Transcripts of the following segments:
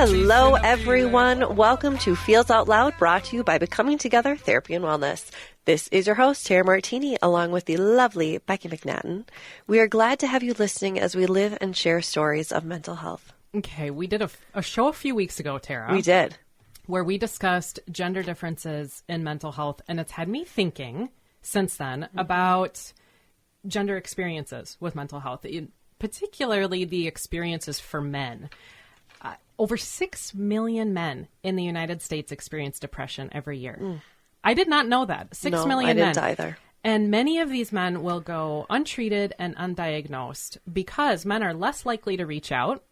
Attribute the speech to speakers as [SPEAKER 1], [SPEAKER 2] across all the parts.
[SPEAKER 1] Hello, everyone. Welcome to Feels Out Loud, brought to you by Becoming Together Therapy and Wellness. This is your host, Tara Martini, along with the lovely Becky McNatten. We are glad to have you listening as we live and share stories of mental health.
[SPEAKER 2] Okay, we did a show a few weeks ago, Tara.
[SPEAKER 1] We did.
[SPEAKER 2] Where we discussed gender differences in mental health, and it's had me thinking since then about gender experiences with mental health, particularly the experiences for men. Over 6 million men in the United States experience depression every year. I did not know that. 6 million men.
[SPEAKER 1] I didn't either.
[SPEAKER 2] And many of these men will go untreated and undiagnosed because men are less likely to reach out,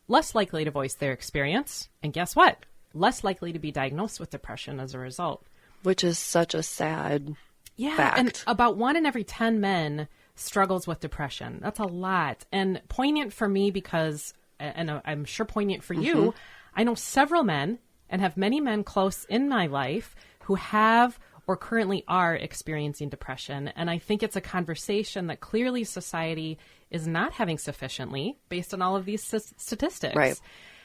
[SPEAKER 2] less likely to voice their experience, and guess what? Less likely to be diagnosed with depression as a result.
[SPEAKER 1] Which is such a sad fact.
[SPEAKER 2] And about 1 in every 10 men struggles with depression. That's a lot. And poignant for me because, and I'm sure poignant for you, I know several men and have many men close in my life who have or currently are experiencing depression. And I think it's a conversation that clearly society is not having sufficiently based on all of these statistics.
[SPEAKER 1] Right.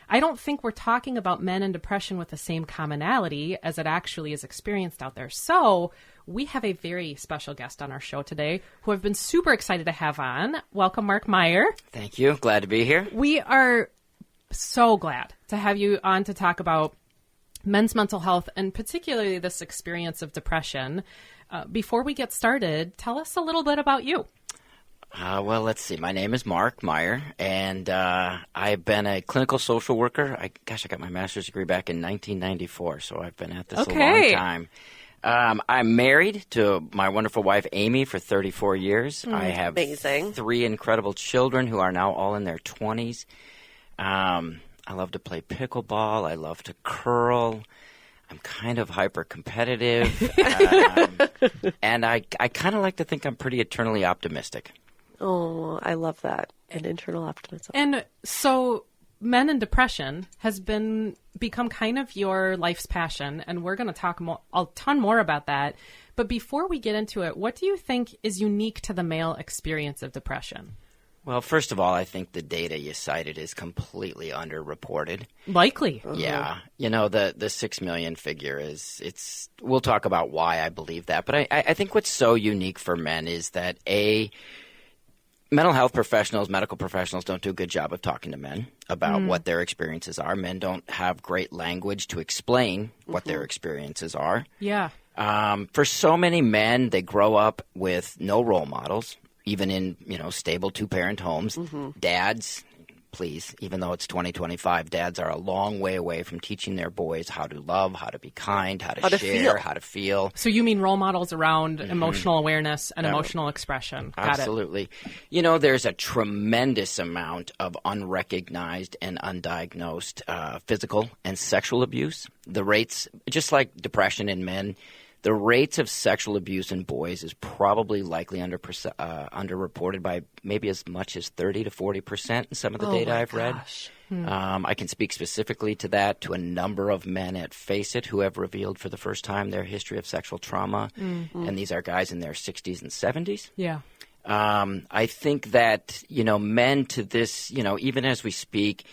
[SPEAKER 2] I don't think we're talking about men and depression with the same commonality as it actually is experienced out there. So we have a very special guest on our show today who I've been super excited to have on. Welcome, Mark Meyer.
[SPEAKER 3] Thank you. Glad to be here.
[SPEAKER 2] We are so glad to have you on to talk about men's mental health and particularly this experience of depression. Before we get started, tell us a little bit about you.
[SPEAKER 3] Well, let's see. My name is Mark Meyer, and I've been a clinical social worker. I got my master's degree back in 1994, so I've been at this a long time. I'm married to my wonderful wife, Amy, for 34 years. I have 3 incredible children who are now all in their 20s. I love to play pickleball. I love to curl. I'm kind of hyper-competitive. And I kind of like to think I'm pretty eternally optimistic.
[SPEAKER 1] Oh, I love that. An internal optimism.
[SPEAKER 2] And so men and depression has become kind of your life's passion, and we're going to talk a ton more about that. But before we get into it, what do you think is unique to the male experience of depression?
[SPEAKER 3] Well, first of all, I think the data you cited is completely underreported.
[SPEAKER 2] Likely.
[SPEAKER 3] Yeah. You know, the 6 million figure we'll talk about why I believe that. But I think what's so unique for men is that, mental health professionals, medical professionals don't do a good job of talking to men about what their experiences are. Men don't have great language to explain what their experiences are.
[SPEAKER 2] Yeah.
[SPEAKER 3] For so many men, they grow up with no role models, even in, stable 2-parent homes. Dads, please, even though it's 2025, dads are a long way away from teaching their boys how to love, how to be kind, how to share, how to feel.
[SPEAKER 2] So you mean role models around emotional awareness and emotional expression. Got
[SPEAKER 3] Absolutely. It. There's a tremendous amount of unrecognized and undiagnosed physical and sexual abuse. The rates, just like depression in men, the rates of sexual abuse in boys is probably likely underreported by maybe as much as 30 to 40% in some of the data I've read. I can speak specifically to that, to a number of men at Face It who have revealed for the first time their history of sexual trauma. And these are guys in their 60s and 70s.
[SPEAKER 2] Yeah.
[SPEAKER 3] I think that, men to this, even as we speak,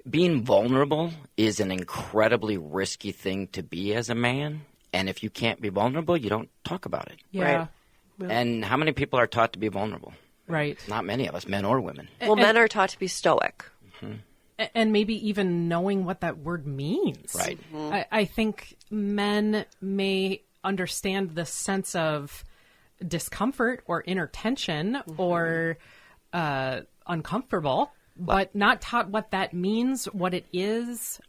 [SPEAKER 3] being vulnerable is an incredibly risky thing to be as a man. And if you can't be vulnerable, you don't talk about it.
[SPEAKER 2] Yeah.
[SPEAKER 1] Right.
[SPEAKER 3] And how many people are taught to be vulnerable?
[SPEAKER 2] Right.
[SPEAKER 3] Not many of us, men or women.
[SPEAKER 1] Well, men are taught to be stoic.
[SPEAKER 2] And maybe even knowing what that word means.
[SPEAKER 3] Right.
[SPEAKER 2] I think men may understand the sense of discomfort or inner tension or uncomfortable, but not taught what that means, what it is,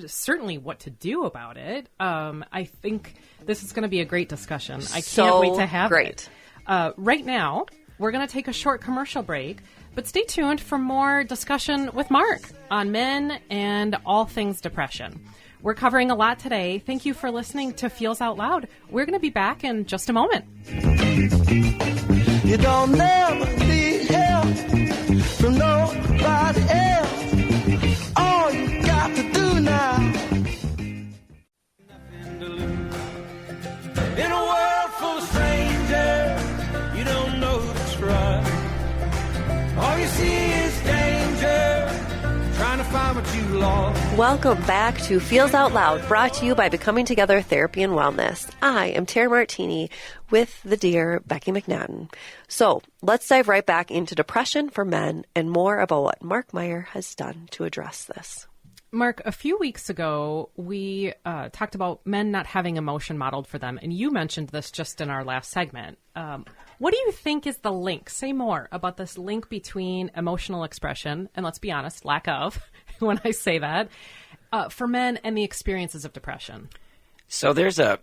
[SPEAKER 2] certainly what to do about it. I think this is going to be a great discussion. I can't wait to have it. Right now, we're going to take a short commercial break, but stay tuned for more discussion with Mark on men and all things depression. We're covering a lot today. Thank you for listening to Feels Out Loud. We're going to be back in just a moment.
[SPEAKER 4] You don't never need help from nobody else. All you got to do now. Nothing to lose. In a world full of strangers, you don't know who to trust. All you see is danger, trying to find what you lost.
[SPEAKER 1] Welcome back to Feels Out Loud, brought to you by Becoming Together Therapy and Wellness. I am Tara Martini with the dear Becky McNaden. So let's dive right back into depression for men and more about what Mark Meyer has done to address this.
[SPEAKER 2] Mark, a few weeks ago, we talked about men not having emotion modeled for them, and you mentioned this just in our last segment. What do you think is the link? Say more about this link between emotional expression, and let's be honest, lack of, when I say that, for men and the experiences of depression.
[SPEAKER 3] So there's a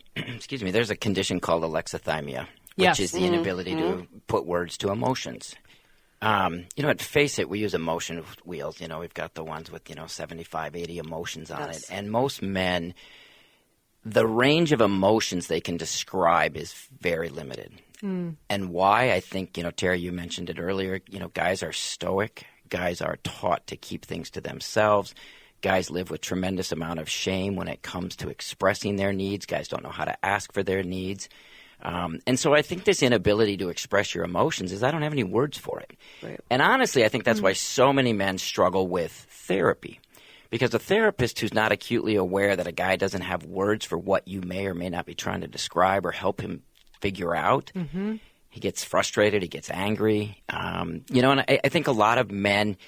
[SPEAKER 3] condition called alexithymia, which is the inability to put words to emotions. Face it, we use emotion wheels. We've got the ones with, 75, 80 emotions on it. And most men, the range of emotions they can describe is very limited. And why? I think, Terry, you mentioned it earlier, guys are stoic. Guys are taught to keep things to themselves. Guys live with tremendous amount of shame when it comes to expressing their needs. Guys don't know how to ask for their needs. And so I think this inability to express your emotions is I don't have any words for it. Right. And honestly, I think that's why so many men struggle with therapy. Because a therapist who's not acutely aware that a guy doesn't have words for what you may or may not be trying to describe or help him figure out, he gets frustrated, he gets angry. And I think a lot of men,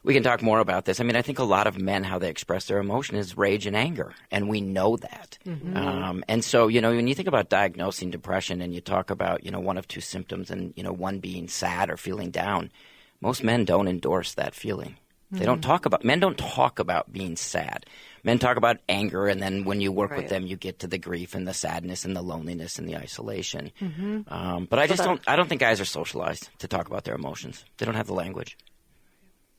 [SPEAKER 3] we can talk more about this. I mean, I think a lot of men, how they express their emotion is rage and anger, and we know that. And so, when you think about diagnosing depression and you talk about, one of two symptoms and, one being sad or feeling down, most men don't endorse that feeling. Men don't talk about being sad. Men talk about anger, and then when you work with them, you get to the grief and the sadness and the loneliness and the isolation. But I don't think guys are socialized to talk about their emotions. They don't have the language.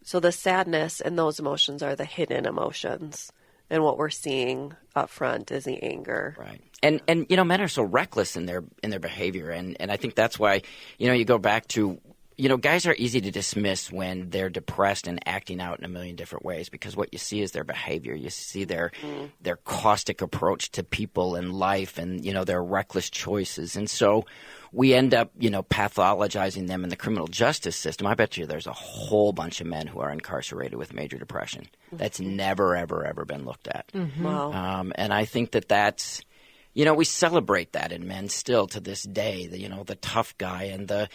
[SPEAKER 1] So the sadness and those emotions are the hidden emotions. And what we're seeing up front is the anger.
[SPEAKER 3] Right. And men are so reckless in their behavior. And I think that's why, you go back to, guys are easy to dismiss when they're depressed and acting out in a million different ways, because what you see is their behavior. You see their caustic approach to people and life and, their reckless choices. And so we end up, pathologizing them in the criminal justice system. I bet you there's a whole bunch of men who are incarcerated with major depression. That's never, ever, ever been looked at.
[SPEAKER 1] Wow.
[SPEAKER 3] And I think that's, we celebrate that in men still to this day, the tough guy and the,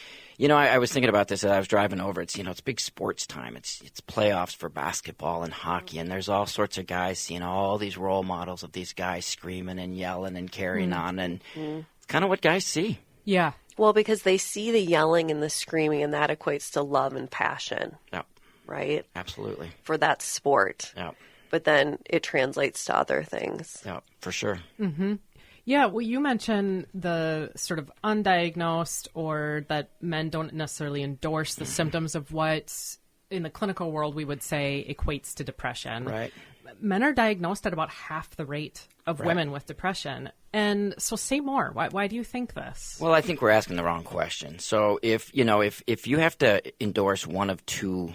[SPEAKER 3] I was thinking about this as I was driving over. It's, it's big sports time. It's playoffs for basketball and hockey, and there's all sorts of guys seeing all these role models of these guys screaming and yelling and carrying on, and it's kind of what guys see.
[SPEAKER 2] Yeah.
[SPEAKER 1] Well, because they see the yelling and the screaming, and that equates to love and passion.
[SPEAKER 3] Yeah.
[SPEAKER 1] Right?
[SPEAKER 3] Absolutely.
[SPEAKER 1] For that sport.
[SPEAKER 3] Yeah.
[SPEAKER 1] But then it translates to other things.
[SPEAKER 3] Yeah, for sure.
[SPEAKER 2] Yeah, well, you mentioned the sort of undiagnosed, or that men don't necessarily endorse the symptoms of what in the clinical world we would say equates to depression.
[SPEAKER 3] Right.
[SPEAKER 2] Men are diagnosed at about half the rate of women with depression. And so say more. Why do you think this?
[SPEAKER 3] Well, I think we're asking the wrong question. So if you have to endorse one of two,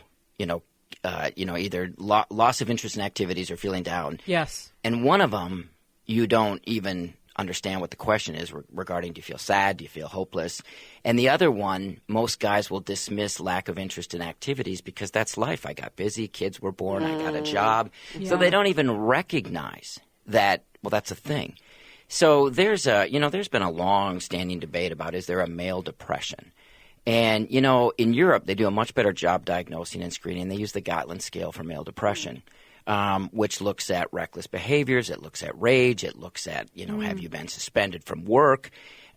[SPEAKER 3] either loss of interest in activities or feeling down.
[SPEAKER 2] Yes.
[SPEAKER 3] And one of them, you don't even understand what the question is regarding, do you feel sad, do you feel hopeless? And the other one, most guys will dismiss lack of interest in activities because that's life. I got busy, kids were born, I got a job. Yeah. So they don't even recognize that, well, that's a thing. So there's been a long-standing debate about, is there a male depression? And, in Europe, they do a much better job diagnosing and screening. They use the Gotland scale for male depression. Which looks at reckless behaviors, it looks at rage, it looks at, have you been suspended from work?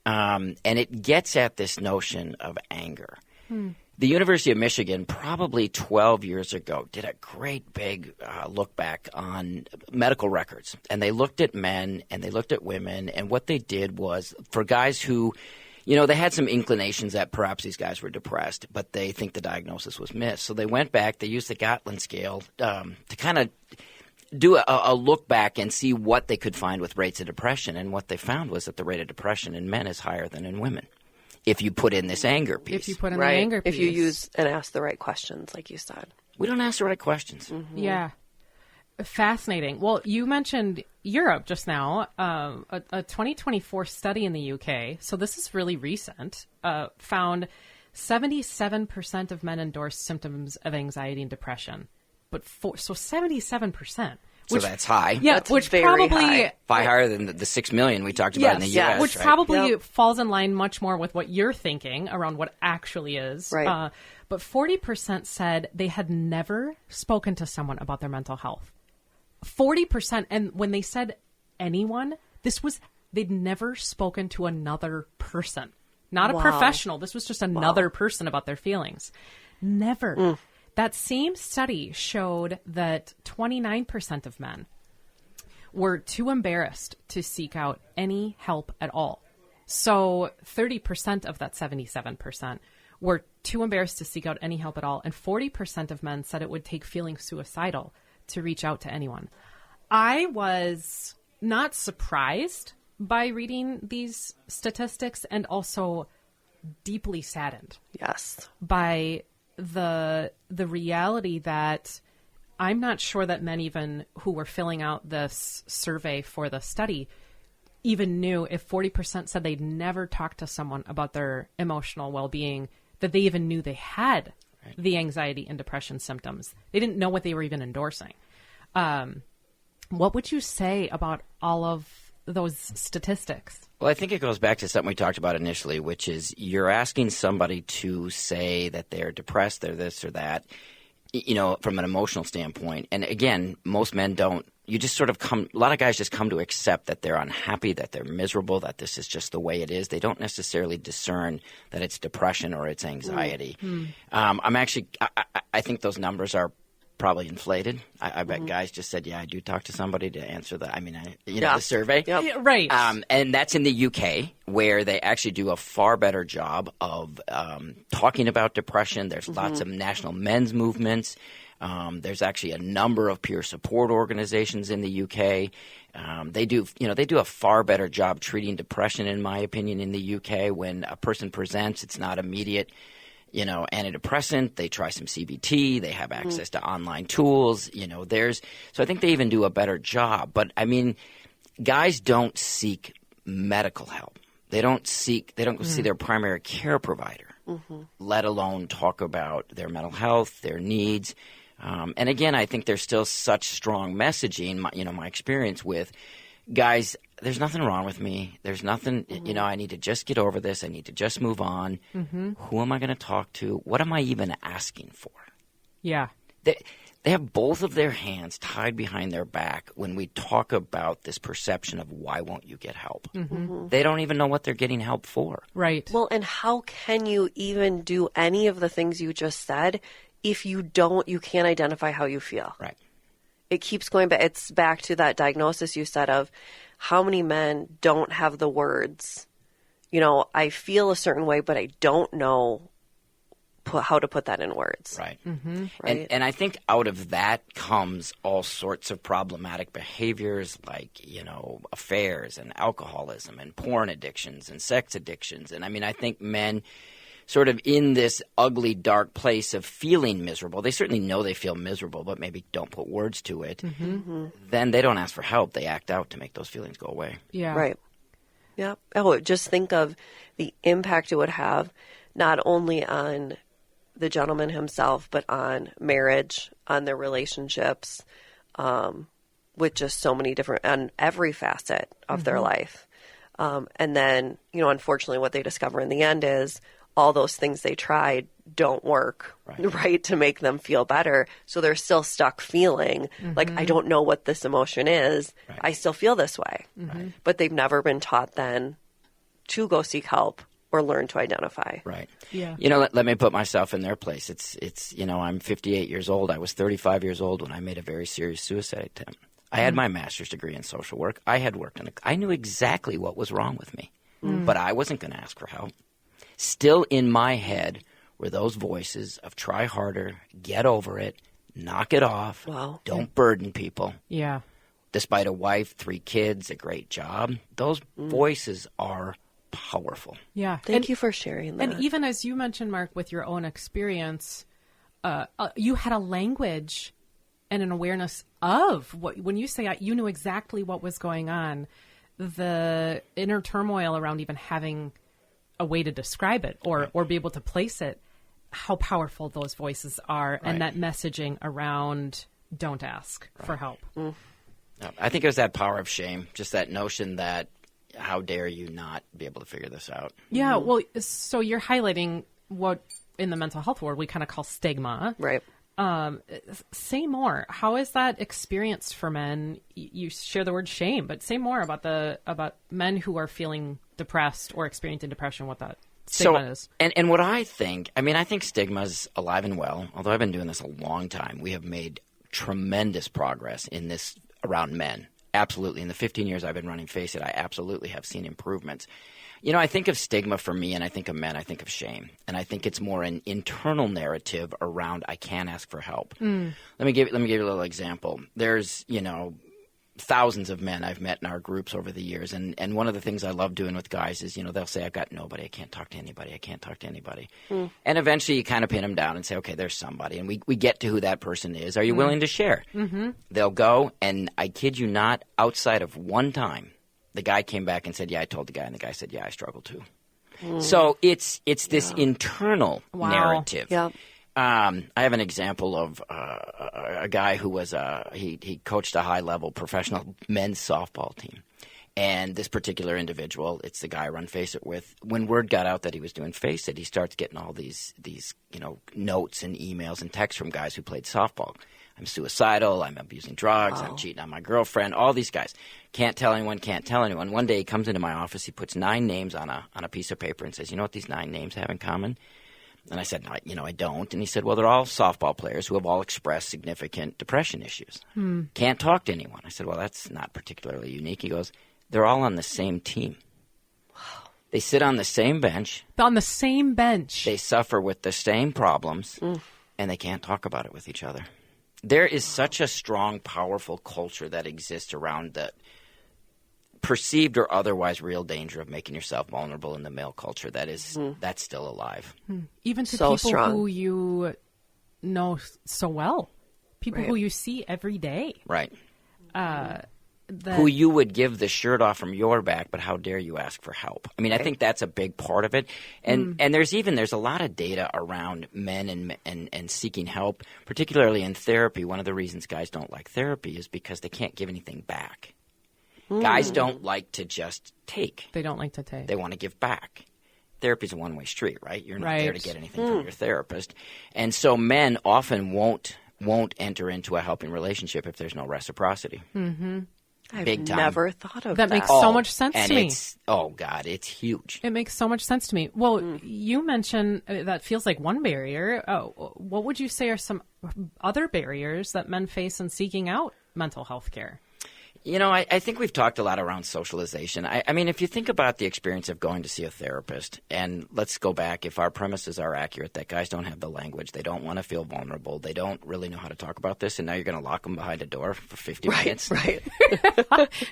[SPEAKER 3] And it gets at this notion of anger. The University of Michigan, probably 12 years ago, did a great big look back on medical records. And they looked at men and they looked at women. And what they did was, for guys who, they had some inclinations that perhaps these guys were depressed, but they think the diagnosis was missed. So they went back, they used the Gotland scale to kind of do a look back and see what they could find with rates of depression. And what they found was that the rate of depression in men is higher than in women, if you put in this anger piece.
[SPEAKER 2] If you put in the anger piece.
[SPEAKER 1] If you use and ask the right questions, like you said.
[SPEAKER 3] We don't ask the right questions.
[SPEAKER 2] Yeah. Fascinating. Well, you mentioned Europe just now. A 2024 study in the UK, so this is really recent, found 77% of men endorse symptoms of anxiety and depression. but 77%.
[SPEAKER 3] So that's high.
[SPEAKER 2] Yeah,
[SPEAKER 1] that's
[SPEAKER 2] which
[SPEAKER 1] very
[SPEAKER 2] probably
[SPEAKER 1] high.
[SPEAKER 3] Far higher than the 6 million we talked about in the U.S.
[SPEAKER 2] Which
[SPEAKER 3] right?
[SPEAKER 2] probably falls in line much more with what you're thinking around what actually is.
[SPEAKER 1] Right.
[SPEAKER 2] But 40% said they had never spoken to someone about their mental health. 40%, and when they said anyone, they'd never spoken to another person, not a professional. This was just another person about their feelings. Never. That same study showed that 29% of men were too embarrassed to seek out any help at all. So 30% of that 77% were too embarrassed to seek out any help at all. And 40% of men said it would take feeling suicidal to reach out to anyone. I was not surprised by reading these statistics and also deeply saddened.
[SPEAKER 1] Yes.
[SPEAKER 2] By the reality that I'm not sure that men even who were filling out this survey for the study even knew if 40% said they'd never talked to someone about their emotional well-being, that they even knew they had the anxiety and depression symptoms. They didn't know what they were even endorsing. What would you say about all of those statistics?
[SPEAKER 3] Well, I think it goes back to something we talked about initially, which is you're asking somebody to say that they're depressed, they're this or that, from an emotional standpoint. And again, most men don't. You just sort of a lot of guys just come to accept that they're unhappy, that they're miserable, that this is just the way it is. They don't necessarily discern that it's depression or it's anxiety. I think those numbers are probably inflated. I bet guys just said, I do talk to somebody to answer the survey.
[SPEAKER 1] Yep.
[SPEAKER 2] Yeah, right.
[SPEAKER 3] And that's in the UK, where they actually do a far better job of talking about depression. There's lots of national men's movements. There's actually a number of peer support organizations in the UK. They do a far better job treating depression, in my opinion, in the UK. When a person presents, it's not immediate antidepressant. They try some CBT. They have access to online tools. So I think they even do a better job. But I mean, guys don't seek medical help. They don't go see their primary care provider, let alone talk about their mental health, their needs. And again, I think there's still such strong messaging. My experience with guys, there's nothing wrong with me. There's nothing, I need to just get over this. I need to just move on. Who am I going to talk to? What am I even asking for?
[SPEAKER 2] Yeah.
[SPEAKER 3] They have both of their hands tied behind their back when we talk about this perception of why won't you get help? They don't even know what they're getting help for.
[SPEAKER 2] Right.
[SPEAKER 1] Well, and how can you even do any of the things you just said if you can't identify how you feel?
[SPEAKER 3] Right.
[SPEAKER 1] It keeps going back. It's back to that diagnosis you said of how many men don't have the words, I feel a certain way, but I don't know how to put that in words.
[SPEAKER 3] Right.
[SPEAKER 1] Right.
[SPEAKER 3] And I think out of that comes all sorts of problematic behaviors like, affairs and alcoholism and porn addictions and sex addictions. And I think men sort of in this ugly, dark place of feeling miserable. They certainly know they feel miserable, but maybe don't put words to it. Then they don't ask for help. They act out to make those feelings go away.
[SPEAKER 2] Yeah.
[SPEAKER 1] Right. Yeah. Oh, just think of the impact it would have not only on the gentleman himself, but on marriage, on their relationships, with just so many different, on every facet of their life. And then, unfortunately, what they discover in the end is all those things they tried don't work, right, to make them feel better. So they're still stuck feeling like, I don't know what this emotion is. Right. I still feel this way. But they've never been taught then to go seek help or learn to identify.
[SPEAKER 3] Right.
[SPEAKER 2] Yeah.
[SPEAKER 3] Let me put myself in their place. It's I'm 58 years old. I was 35 years old when I made a very serious suicide attempt. I had my master's degree in social work. I had worked I knew exactly what was wrong with me, but I wasn't going to ask for help. Still in my head were those voices of try harder, get over it, knock it off, don't burden people.
[SPEAKER 2] Yeah.
[SPEAKER 3] Despite a wife, 3 kids, a great job, those voices are powerful.
[SPEAKER 2] Yeah.
[SPEAKER 1] Thank you for sharing that.
[SPEAKER 2] And even as you mentioned, Mark, with your own experience, you had a language and an awareness of when you say you knew exactly what was going on, the inner turmoil around even having a way to describe it or be able to place it. how powerful those voices are, and that messaging around don't ask for help.
[SPEAKER 3] I think it was that power of shame, just that notion that how dare you not be able to figure this out.
[SPEAKER 2] Yeah, well, so you're highlighting what in the mental health world we kind of call stigma.
[SPEAKER 1] Right.
[SPEAKER 2] Say more. How is that experienced for men? You share the word shame, but say more about men who are feeling depressed or experiencing depression, what that stigma is.
[SPEAKER 3] And what I think stigma's alive and well. Although I've been doing this a long time, we have made tremendous progress in this around men. Absolutely. In the 15 years I've been running Face It, I absolutely have seen improvements. You know, I think of stigma for me, and I think of men, I think of shame. And I think it's more an internal narrative around I can't ask for help. Let me give you a little example. There's, thousands of men I've met in our groups over the years. And one of the things I love doing with guys is, they'll say, I've got nobody. I can't talk to anybody. I can't talk to anybody. And eventually you kind of pin them down and say, okay, there's somebody. And we get to who that person is. Are you willing to share? They'll go, and I kid you not, outside of one time, the guy came back and said, yeah, I told the guy. And the guy said, yeah, I struggle too. So it's this internal narrative.
[SPEAKER 1] Yeah.
[SPEAKER 3] I have an example of a guy who was he coached a high-level professional men's softball team. And this particular individual, it's the guy I run Face It with, when word got out that he was doing Face It, he starts getting all these notes and emails and texts from guys who played softball. I'm suicidal, I'm abusing drugs, I'm cheating on my girlfriend, all these guys. Can't tell anyone. One day he comes into my office, he puts 9 names on a piece of paper and says, you know what these 9 names have in common? And I said, no, I don't. And he said, well, they're all softball players who have all expressed significant depression issues. Can't talk to anyone. I said, well, that's not particularly unique. He goes, they're all on the same team. Wow. They sit on the same bench.
[SPEAKER 2] On the same bench.
[SPEAKER 3] They suffer with the same problems, and they can't talk about it with each other. There is such a strong, powerful culture that exists around the perceived or otherwise real danger of making yourself vulnerable in the male culture that's still alive.
[SPEAKER 2] Even to people who you know so well. People who you see every day.
[SPEAKER 3] Right. Who you would give the shirt off from your back, but how dare you ask for help? I mean, I think that's a big part of it. And there's a lot of data around men and seeking help, particularly in therapy. One of the reasons guys don't like therapy is because they can't give anything back. Guys don't like to just take.
[SPEAKER 2] They don't like to take.
[SPEAKER 3] They want to give back. Therapy's a one-way street, right? You're not there to get anything from your therapist. And so men often won't enter into a helping relationship if there's no reciprocity.
[SPEAKER 1] I've never thought of
[SPEAKER 2] that. That makes so much sense to me.
[SPEAKER 3] God, it's huge.
[SPEAKER 2] It makes so much sense to me. Well, you mentioned that feels like one barrier. What would you say are some other barriers that men face in seeking out mental health care?
[SPEAKER 3] I think we've talked a lot around socialization. I mean, if you think about the experience of going to see a therapist, and let's go back, if our premises are accurate, that guys don't have the language, they don't want to feel vulnerable, they don't really know how to talk about this, and now you're going to lock them behind a door for 50 minutes.
[SPEAKER 1] Right.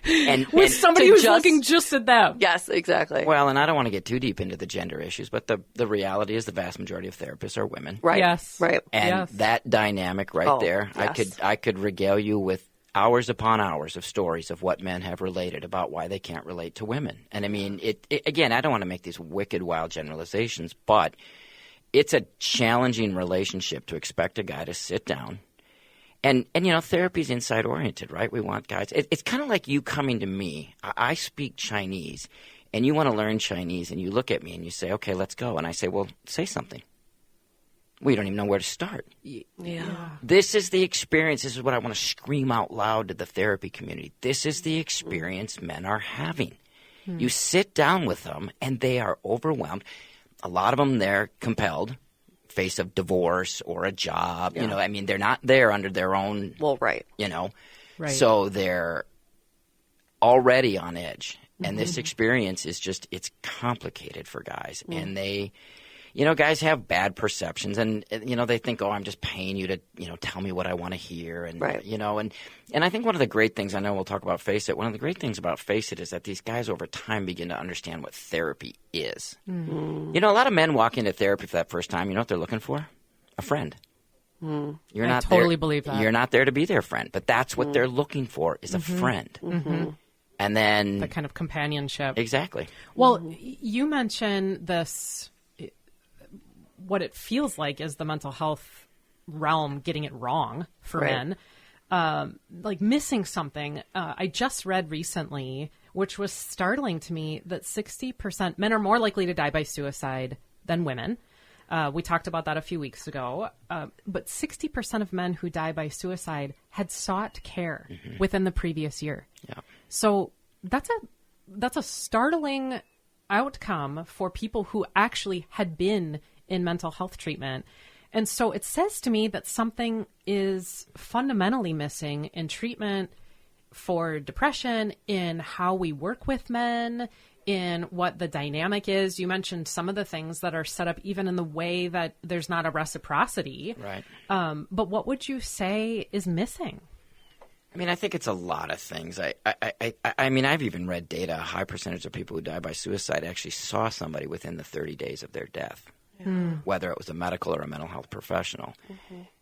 [SPEAKER 2] and somebody who's looking just at them.
[SPEAKER 1] Yes, exactly.
[SPEAKER 3] Well, and I don't want to get too deep into the gender issues, but the reality is the vast majority of therapists are women.
[SPEAKER 1] Right.
[SPEAKER 2] Yes.
[SPEAKER 1] Right.
[SPEAKER 3] And that dynamic there, yes. I could regale you with hours upon hours of stories of what men have related about why they can't relate to women. And I mean, it again, I don't want to make these wicked, wild generalizations, but it's a challenging relationship to expect a guy to sit down. And therapy's inside-oriented, right? We want guys. It's kind of like you coming to me. I speak Chinese, and you want to learn Chinese, and you look at me and you say, okay, let's go. And I say, well, say something. We don't even know where to start.
[SPEAKER 1] Yeah.
[SPEAKER 3] This is the experience. This is what I want to scream out loud to the therapy community. This is the experience men are having. You sit down with them, and they are overwhelmed. A lot of them, they're compelled, face of divorce or a job.
[SPEAKER 1] Yeah.
[SPEAKER 3] I mean, they're not there under their own.
[SPEAKER 1] Well, right.
[SPEAKER 2] Right.
[SPEAKER 3] So they're already on edge. And this experience is it's complicated for guys. And they. Guys have bad perceptions, and they think, "Oh, I'm just paying you to, tell me what I want to hear." And
[SPEAKER 1] right.
[SPEAKER 3] And I think one of the great things, I know we'll talk about Face It. One of the great things about Face It is that these guys over time begin to understand what therapy is. A lot of men walk into therapy for that first time. You know what they're looking for? A friend. You're not
[SPEAKER 2] totally
[SPEAKER 3] there,
[SPEAKER 2] believe that.
[SPEAKER 3] You're not there to be their friend, but that's what they're looking for is a friend. And then
[SPEAKER 2] the kind of companionship.
[SPEAKER 3] Exactly.
[SPEAKER 2] Well, you mentioned this. what it feels like is the mental health realm getting it wrong for men. Like missing something. I just read recently, which was startling to me, that 60% men are more likely to die by suicide than women. We talked about that a few weeks ago. But 60% of men who die by suicide had sought care within the previous year.
[SPEAKER 3] Yeah.
[SPEAKER 2] So that's a startling outcome for people who actually had been in mental health treatment. And so it says to me that something is fundamentally missing in treatment for depression, in how we work with men, in what the dynamic is. You mentioned some of the things that are set up even in the way that there's not a reciprocity.
[SPEAKER 3] Right.
[SPEAKER 2] But what would you say is missing?
[SPEAKER 3] I mean, I think it's a lot of things. I mean, I've even read data. A high percentage of people who die by suicide actually saw somebody within the 30 days of their death, whether it was a medical or a mental health professional.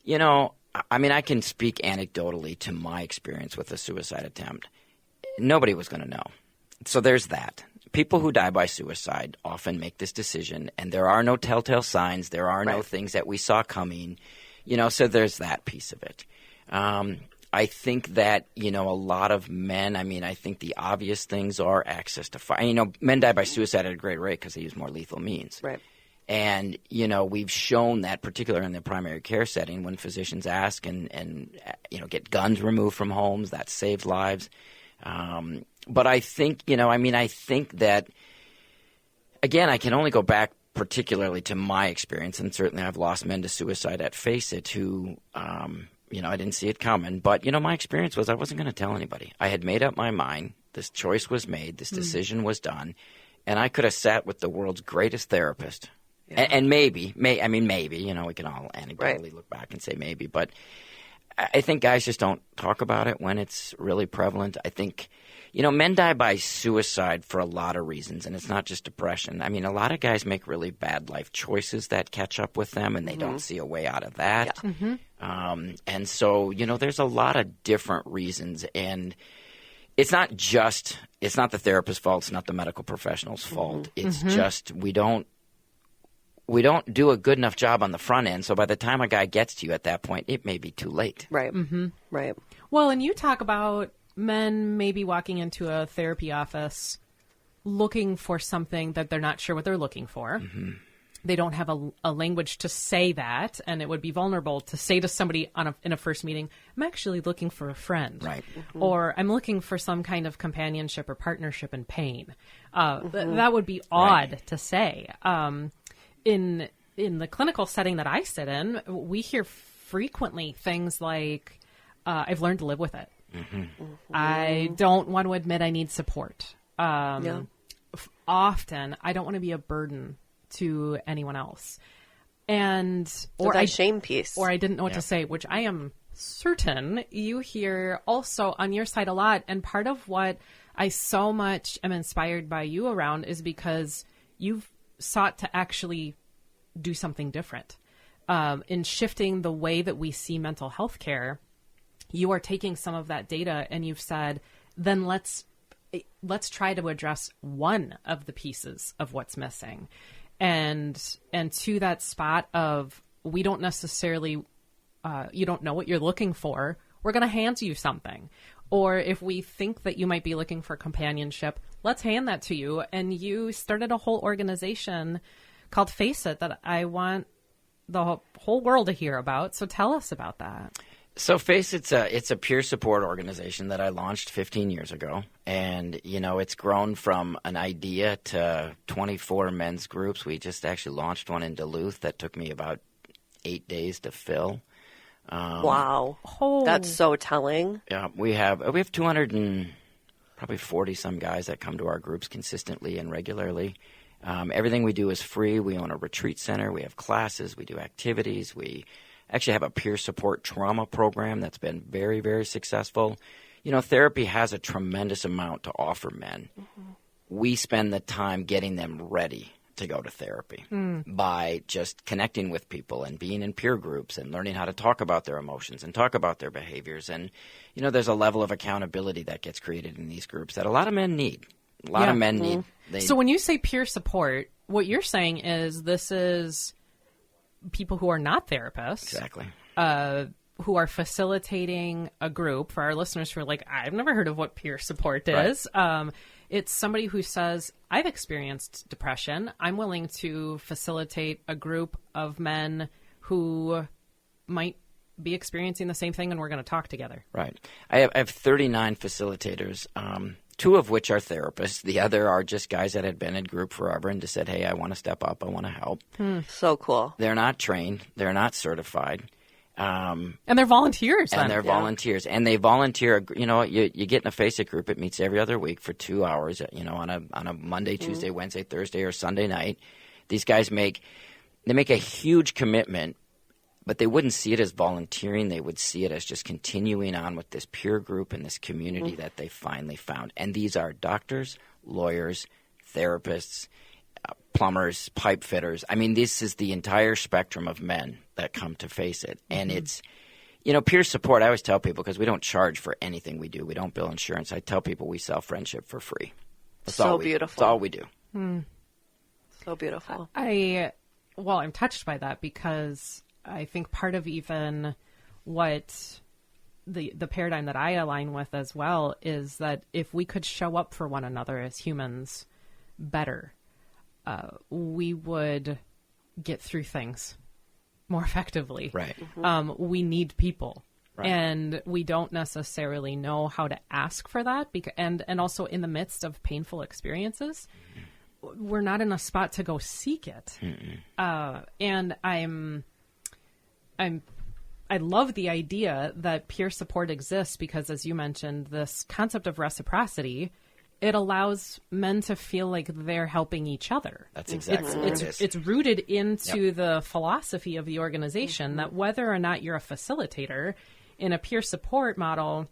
[SPEAKER 3] You know, I mean, I can speak anecdotally to my experience with a suicide attempt. Nobody was going to know. So there's that. People who die by suicide often make this decision, and there are no telltale signs. There are no things that we saw coming. You know, so there's that piece of it. I think that, you know, a lot of men, I mean, I think the obvious things are access to fire. You know, men die by suicide at a great rate because they use more lethal means.
[SPEAKER 1] Right.
[SPEAKER 3] And, you know, we've shown that, particularly in the primary care setting, when physicians ask and you know, get guns removed from homes, that saves lives. But I think, you know, I mean, I think that, again, I can only go back particularly to my experience, and certainly I've lost men to suicide at Face It who, you know, I didn't see it coming. But, you know, my experience was I wasn't going to tell anybody. I had made up my mind. This choice was made. This decision was done. And I could have sat with the world's greatest therapist. Yeah. And maybe, you know, we can all anecdotally look back and say maybe. But I think guys just don't talk about it when it's really prevalent. I think, you know, men die by suicide for a lot of reasons, and it's not just depression. I mean, a lot of guys make really bad life choices that catch up with them, and they don't see a way out of that. Yeah. And so, you know, there's a lot of different reasons, and it's not the therapist's fault. It's not the medical professional's fault. It's just we don't do a good enough job on the front end. So by the time a guy gets to you at that point, it may be too late.
[SPEAKER 1] Right. Right.
[SPEAKER 2] Well, and you talk about men maybe walking into a therapy office looking for something that they're not sure what they're looking for. They don't have a language to say that, and it would be vulnerable to say to somebody in a first meeting, I'm actually looking for a friend.
[SPEAKER 3] Right.
[SPEAKER 2] Or I'm looking for some kind of companionship or partnership in pain. That would be odd to say. In the clinical setting that I sit in, we hear frequently things like, I've learned to live with it. I don't want to admit I need support. Often, I don't want to be a burden to anyone else. And
[SPEAKER 1] or that shame piece.
[SPEAKER 2] Or I didn't know what to say, which I am certain you hear also on your side a lot. And part of what I so much am inspired by you around is because you've sought to actually do something different. In shifting the way that we see mental health care, you are taking some of that data and you've said, then let's try to address one of the pieces of what's missing. And to that spot of, we don't necessarily, you don't know what you're looking for, we're going to hand you something. Or if we think that you might be looking for companionship, let's hand that to you. And you started a whole organization called Face It that I want the whole world to hear about. So tell us about that.
[SPEAKER 3] So Face It's a peer support organization that I launched 15 years ago. And, you know, it's grown from an idea to 24 men's groups. We just actually launched one in Duluth that took me about 8 days to fill.
[SPEAKER 1] Wow. That's so telling.
[SPEAKER 3] Yeah, we have 200 and probably 40 some guys that come to our groups consistently and regularly. Everything we do is free. We own a retreat center. We have classes. We do activities. We actually have a peer support trauma program that's been very, very successful. You know, therapy has a tremendous amount to offer men. We spend the time getting them ready to go to therapy by just connecting with people and being in peer groups and learning how to talk about their emotions and talk about their behaviors. And, you know, there's a level of accountability that gets created in these groups that a lot of men need. A lot of men need.
[SPEAKER 2] So when you say peer support, what you're saying is this is people who are not therapists.
[SPEAKER 3] Exactly.
[SPEAKER 2] Who are facilitating a group. For our listeners who are like, I've never heard of what peer support is. Right. It's somebody who says, I've experienced depression. I'm willing to facilitate a group of men who might be experiencing the same thing, and we're going to talk together.
[SPEAKER 3] Right. I have 39 facilitators, 2 of which are therapists. The other are just guys that had been in group forever and just said, hey, I want to step up. I want to help.
[SPEAKER 1] So cool.
[SPEAKER 3] They're not trained. They're not certified.
[SPEAKER 2] And they're volunteers.
[SPEAKER 3] And they're volunteers. And they volunteer. You know, you get in a FACEIT group. It meets every other week for 2 hours, you know, on a Monday, Tuesday, Wednesday, Thursday, or Sunday night. These guys make a huge commitment, but they wouldn't see it as volunteering. They would see it as just continuing on with this peer group and this community that they finally found. And these are doctors, lawyers, therapists, plumbers, pipe fitters. I mean, this is the entire spectrum of men that come to FACEIT. And it's, you know, peer support, I always tell people, because we don't charge for anything we do. We don't bill insurance. I tell people we sell friendship for free. That's
[SPEAKER 1] beautiful.
[SPEAKER 3] That's all we do.
[SPEAKER 1] So beautiful.
[SPEAKER 2] I'm touched by that, because I think part of even what the paradigm that I align with as well is that if we could show up for one another as humans better, we would get through things more effectively.
[SPEAKER 3] Right.
[SPEAKER 2] We need people.
[SPEAKER 3] Right.
[SPEAKER 2] And we don't necessarily know how to ask for that. And also in the midst of painful experiences, we're not in a spot to go seek it. And I love the idea that peer support exists because, as you mentioned, this concept of reciprocity, it allows men to feel like they're helping each other.
[SPEAKER 3] That's exactly what it is.
[SPEAKER 2] It's rooted into the philosophy of the organization that whether or not you're a facilitator in a peer support model,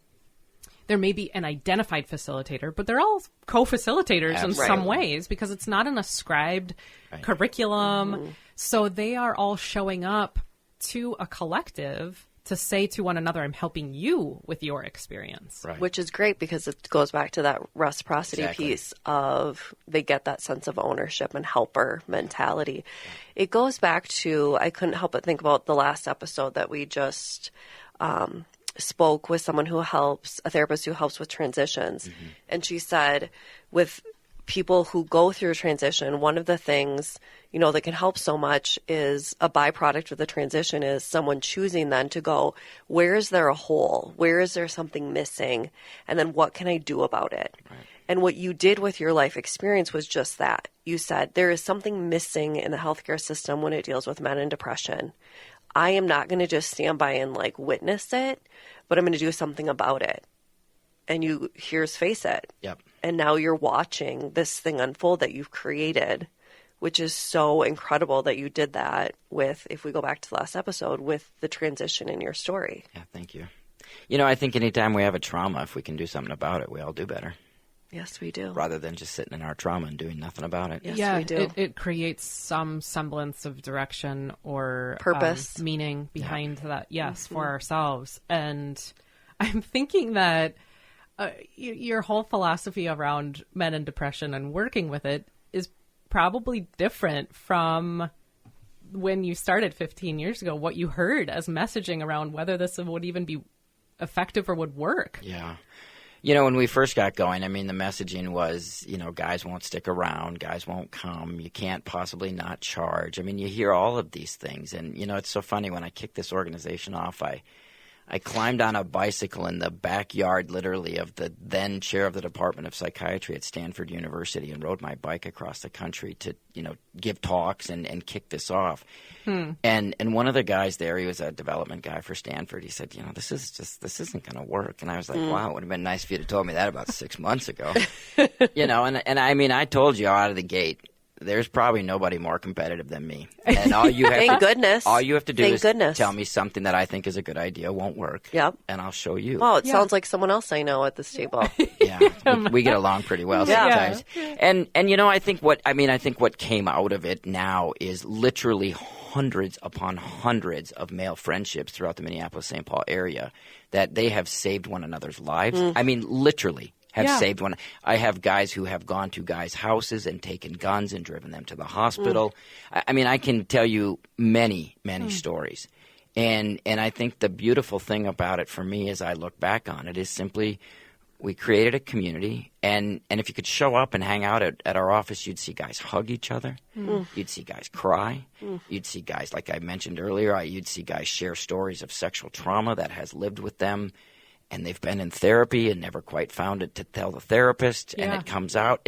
[SPEAKER 2] there may be an identified facilitator, but they're all co-facilitators in some ways, because it's not an ascribed curriculum. So they are all showing up to a collective to say to one another, I'm helping you with your experience.
[SPEAKER 3] Right.
[SPEAKER 1] Which is great, because it goes back to that reciprocity piece of they get that sense of ownership and helper mentality. It goes back to, I couldn't help but think about the last episode that we just spoke with someone who helps, a therapist who helps with transitions. And she said, with people who go through a transition, one of the things, you know, that can help so much is a byproduct of the transition is someone choosing then to go, where is there a hole? Where is there something missing? And then what can I do about it? Right. And what you did with your life experience was just that. You said, there is something missing in the healthcare system when it deals with men and depression. I am not going to just stand by and like witness it, but I'm going to do something about it. And here's FACEIT.
[SPEAKER 3] Yep.
[SPEAKER 1] And now you're watching this thing unfold that you've created, which is so incredible that you did that with, if we go back to the last episode, with the transition in your story.
[SPEAKER 3] Yeah, thank you. You know, I think anytime we have a trauma, if we can do something about it, we all do better.
[SPEAKER 1] Yes, we do.
[SPEAKER 3] Rather than just sitting in our trauma and doing nothing about it.
[SPEAKER 1] Yes, we do.
[SPEAKER 2] It creates some semblance of direction or
[SPEAKER 1] purpose,
[SPEAKER 2] meaning behind that. Yes, for ourselves. And I'm thinking that your whole philosophy around men and depression and working with it is probably different from when you started 15 years ago, what you heard as messaging around whether this would even be effective or would work.
[SPEAKER 3] Yeah. You know, when we first got going, I mean, the messaging was, you know, guys won't stick around, guys won't come, you can't possibly not charge. I mean, you hear all of these things. And, you know, it's so funny, when I kicked this organization off, I climbed on a bicycle in the backyard, literally, of the then chair of the Department of Psychiatry at Stanford University and rode my bike across the country to, you know, give talks and kick this off. And one of the guys there, he was a development guy for Stanford. He said, you know, this isn't going to work. And I was like, wow, it would have been nice if you'd have told me that about 6 months ago. You know, and I mean, I told you out of the gate, there's probably nobody more competitive than me. And all you have all you have to do is tell me something that I think is a good idea, won't work.
[SPEAKER 1] Yep.
[SPEAKER 3] And I'll show you.
[SPEAKER 1] Oh, it sounds like someone else I know at this table.
[SPEAKER 3] Yeah. We get along pretty well sometimes. And you know, I think what came out of it now is literally hundreds upon hundreds of male friendships throughout the Minneapolis-St. Paul area that they have saved one another's lives. I mean, literally have saved one. I have guys who have gone to guys' houses and taken guns and driven them to the hospital. I mean, I can tell you many, many stories. And I think the beautiful thing about it for me as I look back on it is simply we created a community. And if you could show up and hang out at our office, you'd see guys hug each other. You'd see guys cry. You'd see guys, like I mentioned earlier, you'd see guys share stories of sexual trauma that has lived with them. And they've been in therapy and never quite found it to tell the therapist, and it comes out.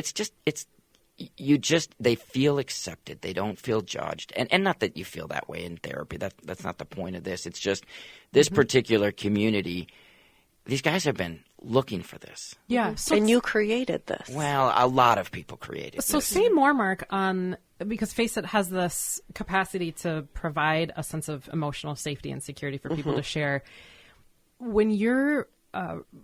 [SPEAKER 3] They feel accepted. They don't feel judged. And not that you feel that way in therapy. That's not the point of this. It's just this particular community, these guys have been looking for this.
[SPEAKER 2] Yeah.
[SPEAKER 1] And you created this.
[SPEAKER 3] Well, a lot of people created
[SPEAKER 2] So
[SPEAKER 3] this.
[SPEAKER 2] say more, Mark, because Face It has this capacity to provide a sense of emotional safety and security for people to share. When you're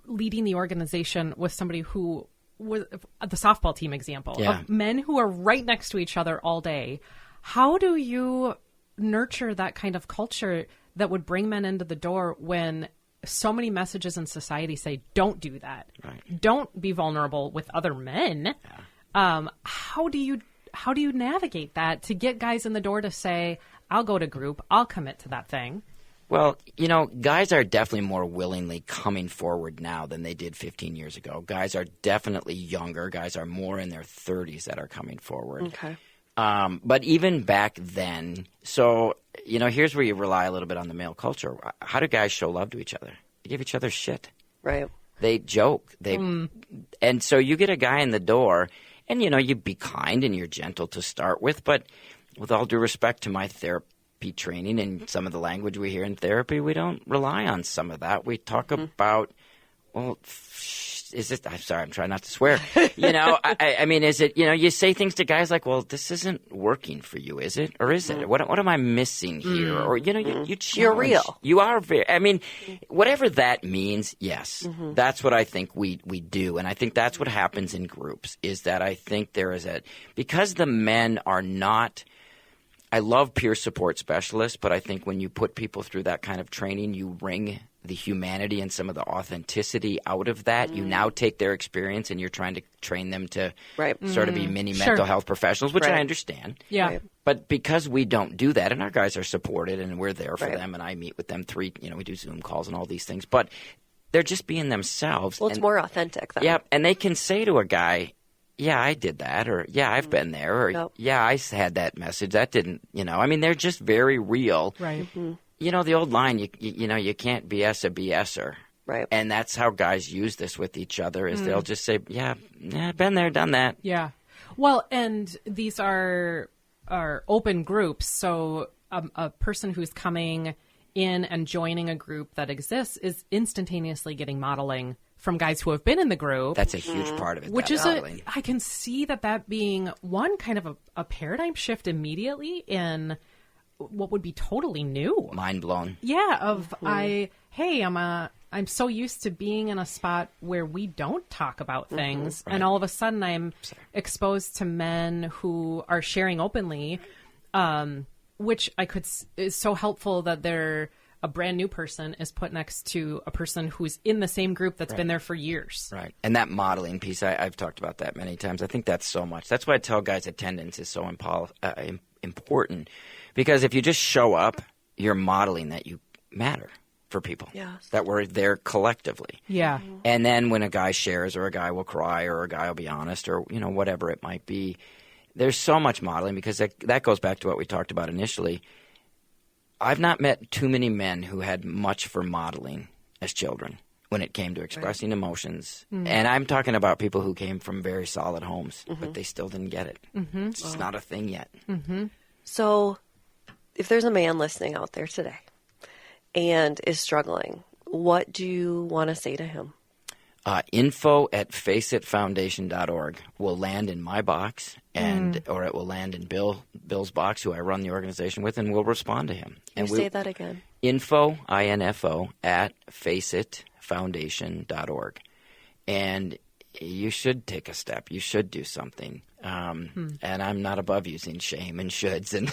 [SPEAKER 2] leading the organization with somebody who was the softball team example of men who are right next to each other all day, how do you nurture that kind of culture that would bring men into the door when so many messages in society say, don't do that. Right. Don't be vulnerable with other men. Yeah. How do you navigate that to get guys in the door to say, I'll go to group, I'll commit to that thing?
[SPEAKER 3] Well, guys are definitely more willingly coming forward now than they did 15 years ago. Guys are definitely younger. Guys are more in their 30s that are coming forward.
[SPEAKER 1] Okay.
[SPEAKER 3] But even back then, so, here's where you rely a little bit on the male culture. How do guys show love to each other? They give each other shit.
[SPEAKER 1] Right.
[SPEAKER 3] They joke. And so you get a guy in the door, and, you be kind and you're gentle to start with. But with all due respect to my therapy training and some of the language we hear in therapy, we don't rely on some of that. We talk about, I'm sorry, I'm trying not to swear. I mean, is it, you say things to guys like, well, this isn't working for you, is it? Or is it? What am I missing here? Or, you challenge.
[SPEAKER 1] You're real.
[SPEAKER 3] You are very, whatever that means, yes. That's what I think we do. And I think that's what happens in groups, is that I think there is because the men are not, I love peer support specialists, but I think when you put people through that kind of training, you wring the humanity and some of the authenticity out of that. You now take their experience and you're trying to train them to sort of be mini mental health professionals, which I understand.
[SPEAKER 2] Yeah.
[SPEAKER 1] Right.
[SPEAKER 3] But because we don't do that, and our guys are supported and we're there for them, and I meet with them we do Zoom calls and all these things, but they're just being themselves.
[SPEAKER 1] Well, it's more authentic then.
[SPEAKER 3] Yeah, and they can say to a guy, yeah, I did that, or yeah, I've been there, or yeah, I had that message. That didn't, they're just very real.
[SPEAKER 2] Right.
[SPEAKER 3] The old line, you can't BS a BSer.
[SPEAKER 1] Right.
[SPEAKER 3] And that's how guys use this with each other, is they'll just say, yeah, been there, done that.
[SPEAKER 2] Yeah. Well, and these are open groups, so a person who's coming in and joining a group that exists is instantaneously getting modeling from guys who have been in the group.
[SPEAKER 3] That's a huge part of it.
[SPEAKER 2] Which is I can see that being one kind of a paradigm shift immediately in what would be totally new.
[SPEAKER 3] Mind blown.
[SPEAKER 2] Yeah. I'm so used to being in a spot where we don't talk about things. And all of a sudden I'm exposed to men who are sharing openly, which is so helpful that they're a brand new person is put next to a person who's in the same group that's been there for years.
[SPEAKER 3] Right. And that modeling piece, I've talked about that many times. I think that's so much. That's why I tell guys attendance is so important. Because if you just show up, you're modeling that you matter for people.
[SPEAKER 1] Yes.
[SPEAKER 3] That we're there collectively.
[SPEAKER 2] Yeah.
[SPEAKER 3] And then when a guy shares, or a guy will cry, or a guy will be honest, or, whatever it might be, there's so much modeling, because that goes back to what we talked about initially. I've not met too many men who had much for modeling as children when it came to expressing emotions. And I'm talking about people who came from very solid homes, but they still didn't get it. It's just not a thing yet.
[SPEAKER 1] So if there's a man listening out there today and is struggling, what do you want to say to him?
[SPEAKER 3] Info@faceitfoundation.org will land in my box, or it will land in Bill's box, who I run the organization with, and we'll respond to him.
[SPEAKER 1] Can you say that again?
[SPEAKER 3] Info, I-N-F-O, @faceitfoundation.org. And you should take a step. You should do something. And I'm not above using shame and shoulds. And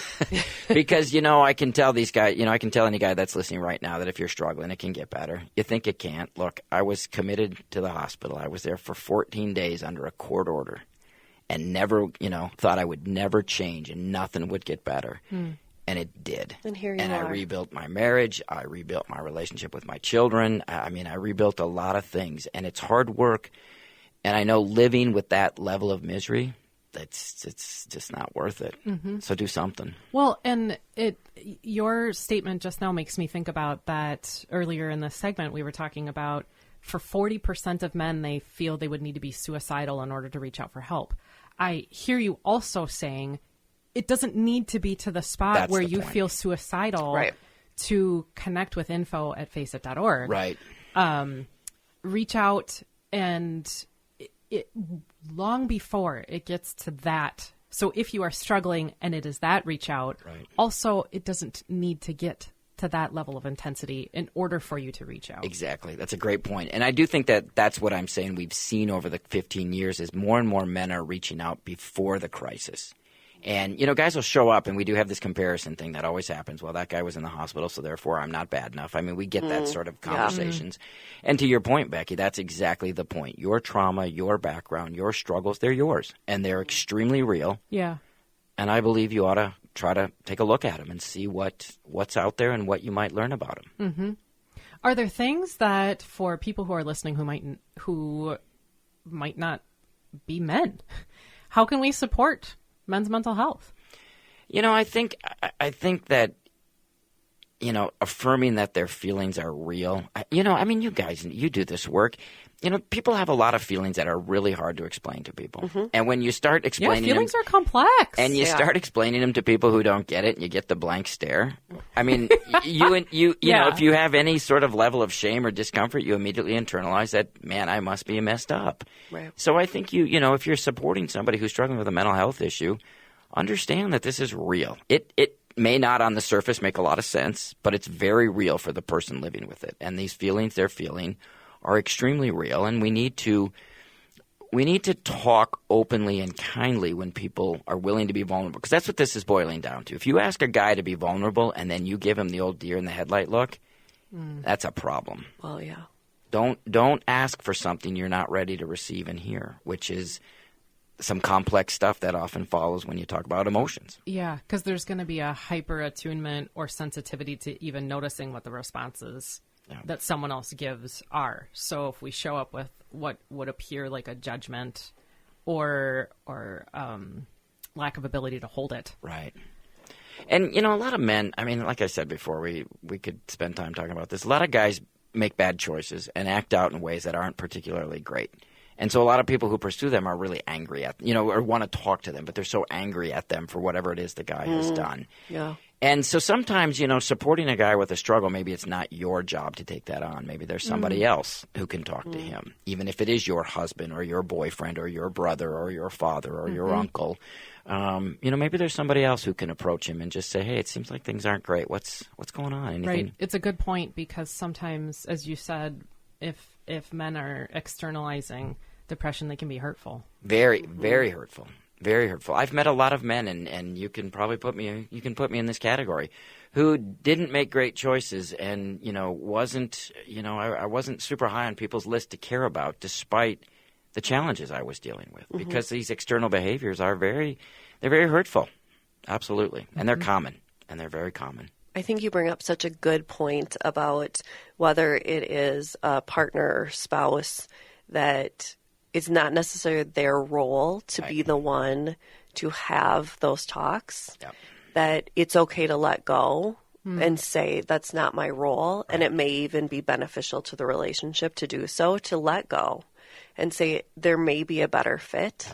[SPEAKER 3] because, I can tell these guys, I can tell any guy that's listening right now that if you're struggling, it can get better. You think it can't. Look, I was committed to the hospital. I was there for 14 days under a court order and never, thought I would never change and nothing would get better. And it did.
[SPEAKER 1] And here you
[SPEAKER 3] are.
[SPEAKER 1] And
[SPEAKER 3] I rebuilt my marriage. I rebuilt my relationship with my children. I rebuilt a lot of things. And it's hard work. And I know living with that level of misery, it's just not worth it. So do something.
[SPEAKER 2] Well, and your statement just now makes me think about that earlier in the segment we were talking about. For 40% of men, they feel they would need to be suicidal in order to reach out for help. I hear you also saying it doesn't need to be to the spot
[SPEAKER 3] That's
[SPEAKER 2] where
[SPEAKER 3] the
[SPEAKER 2] you
[SPEAKER 3] point.
[SPEAKER 2] feel suicidal to connect with info at faceit.org.
[SPEAKER 3] Right.
[SPEAKER 2] Reach out and long before it gets to that. So if you are struggling and it is that reach out, also it doesn't need to get to that level of intensity in order for you to reach out.
[SPEAKER 3] Exactly. That's a great point. And I do think that that's what I'm saying we've seen over the 15 years is more and more men are reaching out before the crisis. And, guys will show up, and we do have this comparison thing that always happens. Well, that guy was in the hospital, so therefore I'm not bad enough. We get that sort of conversations. And to your point, Becky, that's exactly the point. Your trauma, your background, your struggles, they're yours, and they're extremely real.
[SPEAKER 2] Yeah.
[SPEAKER 3] And I believe you ought to try to take a look at them and see what's out there and what you might learn about them.
[SPEAKER 2] Are there things that for people who are listening who might not be men, how can we support men's mental health?
[SPEAKER 3] I think that, affirming that their feelings are real. You guys, you do this work. People have a lot of feelings that are really hard to explain to people. And when you start explaining
[SPEAKER 2] feelings
[SPEAKER 3] them,
[SPEAKER 2] are complex.
[SPEAKER 3] And you start explaining them to people who don't get it, and you get the blank stare. You know, if you have any sort of level of shame or discomfort, you immediately internalize that, man, I must be messed up.
[SPEAKER 1] Right.
[SPEAKER 3] So I think if you're supporting somebody who's struggling with a mental health issue, understand that this is real. It may not on the surface make a lot of sense, but it's very real for the person living with it. And these feelings they're feeling are extremely real, and we need to talk openly and kindly when people are willing to be vulnerable, because that's what this is boiling down to. If you ask a guy to be vulnerable and then you give him the old deer in the headlight look, that's a problem.
[SPEAKER 1] Well, yeah.
[SPEAKER 3] Don't ask for something you're not ready to receive and hear, which is some complex stuff that often follows when you talk about emotions.
[SPEAKER 2] Yeah, because there's going to be a hyper attunement or sensitivity to even noticing what the responses that someone else gives are. So if we show up with what would appear like a judgment or lack of ability to hold it.
[SPEAKER 3] Right. And, a lot of men, like I said before, we could spend time talking about this. A lot of guys make bad choices and act out in ways that aren't particularly great. And so a lot of people who pursue them are really angry at, or want to talk to them, but they're so angry at them for whatever it is the guy has done.
[SPEAKER 1] Yeah.
[SPEAKER 3] And so sometimes, supporting a guy with a struggle, maybe it's not your job to take that on. Maybe there's somebody else who can talk to him, even if it is your husband or your boyfriend or your brother or your father or your uncle. Maybe there's somebody else who can approach him and just say, hey, it seems like things aren't great. What's going on? Anything?
[SPEAKER 2] Right. It's a good point, because sometimes, as you said, if men are externalizing depression, they can be hurtful.
[SPEAKER 3] Very, very hurtful. Very hurtful. I've met a lot of men, and you can probably put me in this category, who didn't make great choices, and wasn't I wasn't super high on people's list to care about, despite the challenges I was dealing with, because these external behaviors they're very hurtful, absolutely, and they're common, and they're very common.
[SPEAKER 1] I think you bring up such a good point about whether it is a partner or spouse that it's not necessarily their role to be the one to have those talks, that it's okay to let go and say, that's not my role. And it may even be beneficial to the relationship to do so, to let go and say, there may be a better fit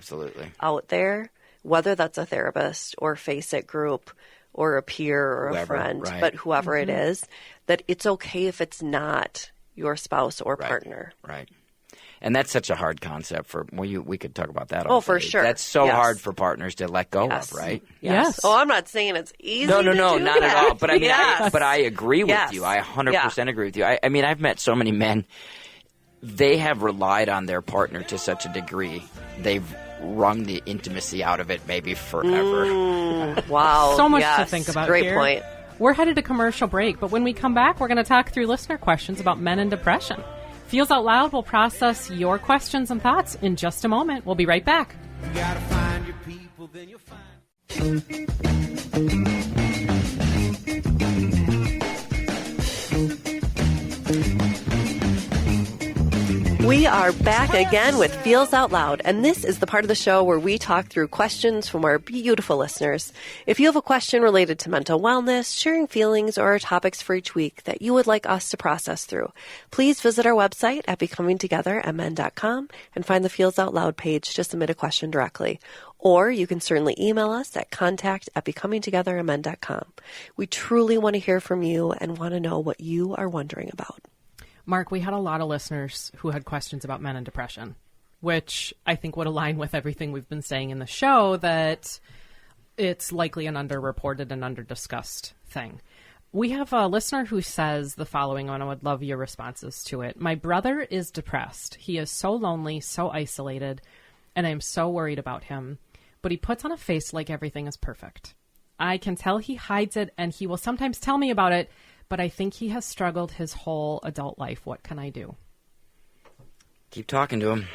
[SPEAKER 1] out there, whether that's a therapist or Face It group or a peer or a friend, but whoever it is, that it's okay if it's not your spouse or partner.
[SPEAKER 3] Right. And that's such a hard concept we could talk about that all day.
[SPEAKER 1] For sure.
[SPEAKER 3] That's so hard for partners to let go of, right?
[SPEAKER 1] Yes. Oh, I'm not saying it's easy.
[SPEAKER 3] No,
[SPEAKER 1] not
[SPEAKER 3] at all. But I agree with you. I 100% agree with you. I've met so many men. They have relied on their partner to such a degree. They've wrung the intimacy out of it maybe forever.
[SPEAKER 1] Wow.
[SPEAKER 2] So much to think about
[SPEAKER 1] Great
[SPEAKER 2] here.
[SPEAKER 1] Point.
[SPEAKER 2] We're headed to commercial break, but when we come back, we're going to talk through listener questions about men and depression. Feels Out Loud will process your questions and thoughts in just a moment. We'll be right back.
[SPEAKER 4] You gotta find your people, then you'll find.
[SPEAKER 1] We are back again with Feels Out Loud, and this is the part of the show where we talk through questions from our beautiful listeners. If you have a question related to mental wellness, sharing feelings, or topics for each week that you would like us to process through, please visit our website at becomingtogethermn.com and find the Feels Out Loud page to submit a question directly. Or you can certainly email us at contact@becomingtogethermn.com. We truly want to hear from you and want to know what you are wondering about.
[SPEAKER 2] Mark, we had a lot of listeners who had questions about men and depression, which I think would align with everything we've been saying in the show, that it's likely an underreported and underdiscussed thing. We have a listener who says the following, and I would love your responses to it. My brother is depressed. He is so lonely, so isolated, and I am so worried about him. But he puts on a face like everything is perfect. I can tell he hides it, and he will sometimes tell me about it, but I think he has struggled his whole adult life. What can I do?
[SPEAKER 3] Keep talking to him.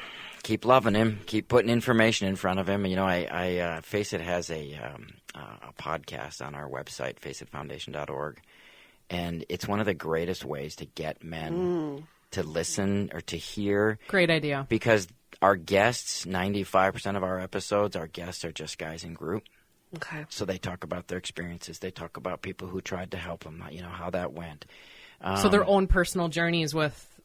[SPEAKER 3] Keep loving him. Keep putting information in front of him. You know, I Face It has a podcast on our website, faceitfoundation.org, and it's one of the greatest ways to get men to listen or to hear.
[SPEAKER 2] Great idea.
[SPEAKER 3] Because our guests, 95% of our episodes, our guests are just guys in group.
[SPEAKER 1] Okay.
[SPEAKER 3] So they talk about their experiences. They talk about people who tried to help them, you know, how that went.
[SPEAKER 2] So their own personal journeys with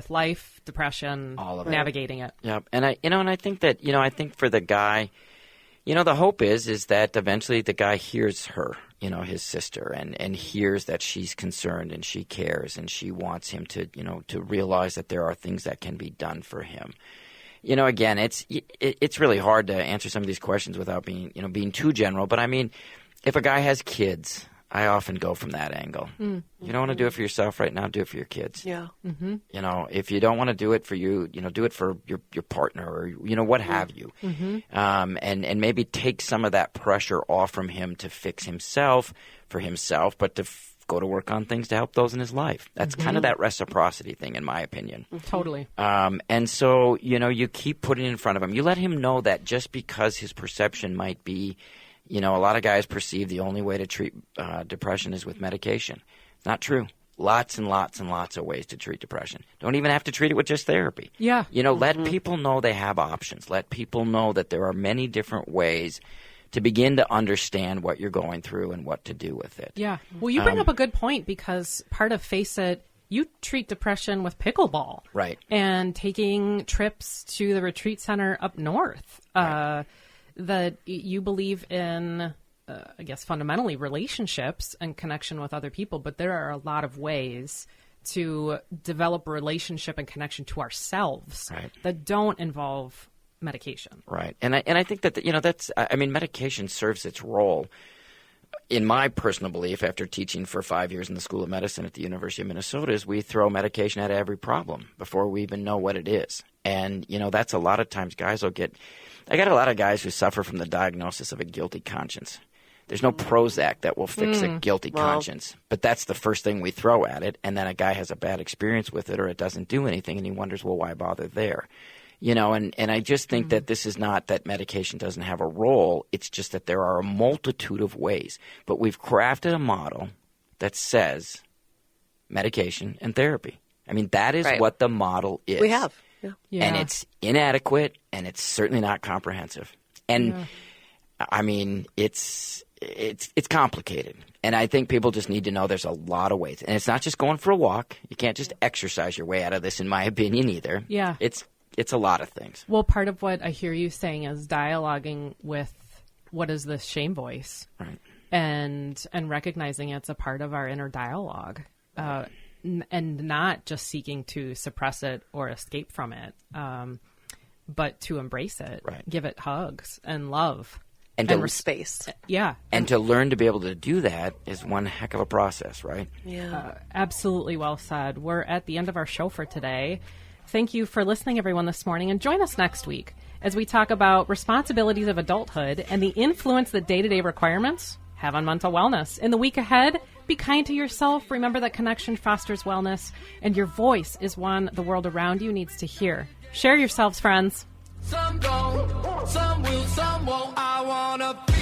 [SPEAKER 2] life, depression,
[SPEAKER 3] all of it.
[SPEAKER 2] Navigating it.
[SPEAKER 3] Yep. And I think that, I think for the guy, the hope is that eventually the guy hears her, his sister, and hears that she's concerned and she cares and she wants him to, to realize that there are things that can be done for him. Again, it's really hard to answer some of these questions without being too general. But I mean, if a guy has kids, I often go from that angle. You don't want to do it for yourself right now, do it for your kids.
[SPEAKER 1] Yeah.
[SPEAKER 2] Mm-hmm.
[SPEAKER 3] If you don't want to do it for you, do it for your partner or, what have you.
[SPEAKER 2] Mm-hmm.
[SPEAKER 3] And maybe take some of that pressure off from him to fix himself for himself, but to go to work on things to help those in his life. That's kind of that reciprocity thing, in my opinion.
[SPEAKER 2] Totally.
[SPEAKER 3] And so, you keep putting it in front of him. You let him know that just because his perception might be, a lot of guys perceive the only way to treat depression is with medication. Not true. Lots and lots and lots of ways to treat depression. Don't even have to treat it with just therapy.
[SPEAKER 2] Yeah.
[SPEAKER 3] Let people know they have options. Let people know that there are many different ways to begin to understand what you're going through and what to do with it.
[SPEAKER 2] Yeah. Well, you bring up a good point, because part of Face It, you treat depression with pickleball.
[SPEAKER 3] Right.
[SPEAKER 2] And taking trips to the retreat center up north.
[SPEAKER 3] Right.
[SPEAKER 2] That you believe in, I guess, fundamentally relationships and connection with other people, but there are a lot of ways to develop a relationship and connection to ourselves that don't involve medication.
[SPEAKER 3] Right. And I think that, medication serves its role. In my personal belief, after teaching for 5 years in the School of Medicine at the University of Minnesota, is we throw medication at every problem before we even know what it is. And, that's a lot of times guys will get – I got a lot of guys who suffer from the diagnosis of a guilty conscience. There's no Prozac that will fix a guilty conscience, but that's the first thing we throw at it, and then a guy has a bad experience with it or it doesn't do anything, and he wonders, well, why bother there? And I just think that this is not that medication doesn't have a role. It's just that there are a multitude of ways. But we've crafted a model that says medication and therapy. I mean, that is what the model is.
[SPEAKER 1] We have.
[SPEAKER 2] Yeah.
[SPEAKER 3] And it's inadequate, and it's certainly not comprehensive. And, I mean, it's complicated. And I think people just need to know there's a lot of ways. And it's not just going for a walk. You can't just exercise your way out of this, in my opinion, either.
[SPEAKER 2] Yeah.
[SPEAKER 3] It's a lot of things.
[SPEAKER 2] Well, part of what I hear you saying is dialoguing with what is this shame voice,
[SPEAKER 3] right? And
[SPEAKER 2] recognizing it's a part of our inner dialogue, and not just seeking to suppress it or escape from it, but to embrace it, give it hugs and love.
[SPEAKER 1] And space.
[SPEAKER 2] Yeah.
[SPEAKER 3] And to learn to be able to do that is one heck of a process, right?
[SPEAKER 1] Yeah.
[SPEAKER 2] Absolutely well said. We're at the end of our show for today. Thank you for listening, everyone, this morning, and join us next week as we talk about responsibilities of adulthood and the influence that day-to-day requirements have on mental wellness. In the week ahead, be kind to yourself. Remember that connection fosters wellness, and your voice is one the world around you needs to hear. Share yourselves, friends.
[SPEAKER 4] Some go, some will, some won't. I wanna